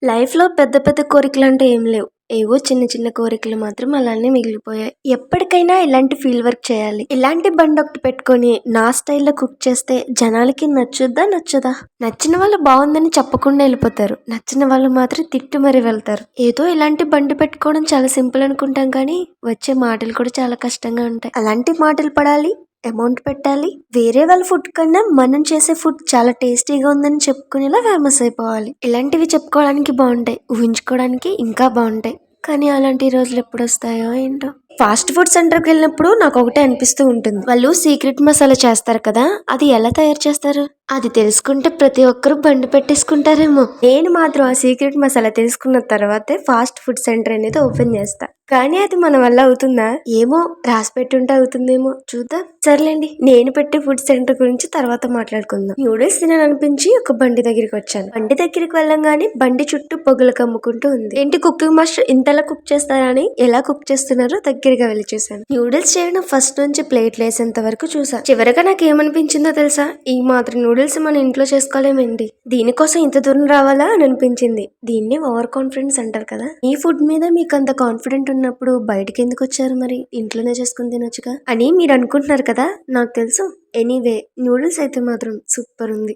లైఫ్‌లో పెద్ద పెద్ద కోరికలంటూ ఏం లేవు. ఏవో చిన్న చిన్న కోరికలు మాత్రం అలానే మిగిలిపోయాయి. ఎప్పటికైనా ఇలాంటి ఫీల్డ్ వర్క్ చేయాలి. ఇలాంటి బండొకటి పెట్టుకొని నా స్టైల్‌లో కుక్ చేస్తే జనాలకి నచ్చుద్దా? నచ్చదా? నచ్చిన వాళ్ళు బావుందని చెప్పకుండా ఎళ్ళిపోతారు. నచ్చని వాళ్ళు మాత్రం తిట్టి మరీ వెళ్తారు. ఏదో ఇలాంటి బండి పెట్టుకోవడం చాలా సింపుల్ అనుకుంటాం కానీ వచ్చే మాటలు కూడా చాలా కష్టంగా ఉంటాయి. అలాంటి మాటలు పడాలి. అమౌంట్ పెట్టాలి. వేరే వాళ్ళ ఫుడ్ కన్నా మనం చేసే ఫుడ్ చాలా టేస్టీగా ఉందని చెప్పుకునేలా ఫేమస్ అయిపోవాలి. ఇలాంటివి చెప్పుకోవడానికి బాగుంటాయి. ఊహించుకోవడానికి ఇంకా బాగుంటాయి. కానీ అలాంటి రోజులు ఎప్పుడొస్తాయో ఏంటో. ఫాస్ట్ ఫుడ్ సెంటర్కి వెళ్ళినప్పుడు నాకు ఒకటే అనిపిస్తూ ఉంటుంది. వాళ్ళు సీక్రెట్ మసాలా చేస్తారు కదా, అది ఎలా తయారు చేస్తారు? అది తెలుసుకుంటే ప్రతి ఒక్కరు బండి పెట్టేసుకుంటారేమో. నేను మాత్రం ఆ సీక్రెట్ మసాలా తెలుసుకున్న తర్వాతే ఫాస్ట్ ఫుడ్ సెంటర్ అనేది ఓపెన్ చేస్తా. కానీ అది మన వల్ల అవుతుందా? ఏమో, రాసి పెట్టుంటే అవుతుందేమో, చూద్దాం. సర్లేండి, నేను పెట్టే ఫుడ్ సెంటర్ గురించి తర్వాత మాట్లాడుకుందాం. న్యూడిల్స్ తినాలనిపించి ఒక బండి దగ్గరికి వచ్చాను. బండి దగ్గరికి వెళ్ళంగానే బండి చుట్టూ పొగలు కమ్ముకుంటూ ఉంది. ఏంటి కుకింగ్ మాస్టర్ ఇంతలా కుక్ చేస్తారా అని ఎలా కుక్ చేస్తున్నారో దగ్గరగా వెళ్ళి చూసాను. న్యూడిల్స్ చేయడం ఫస్ట్ నుంచి ప్లేట్లు వేసేంత వరకు చూసా. చివరగా నాకు ఏమనిపించిందో తెలుసా? ఈ మాత్రం నూడిల్స్ మన ఇంట్లో చేసుకోలేమేంటి, దీనికోసం ఇంత దూరం రావాలా అని అనిపించింది. దీన్ని ఓవర్ కాన్ఫిడెన్స్ అంటారు కదా. ఈ ఫుడ్ మీద మీకు అంత కాన్ఫిడెంట్ ఉన్నప్పుడు బయటకి ఎందుకు వచ్చారు? మరి ఇంట్లోనే చేసుకుని తినొచ్చుగా అని మీరు అనుకుంటున్నారు కదా, నాకు తెలుసు. ఎనీవే, నూడిల్స్ అయితే మాత్రం సూపర్ ఉంది.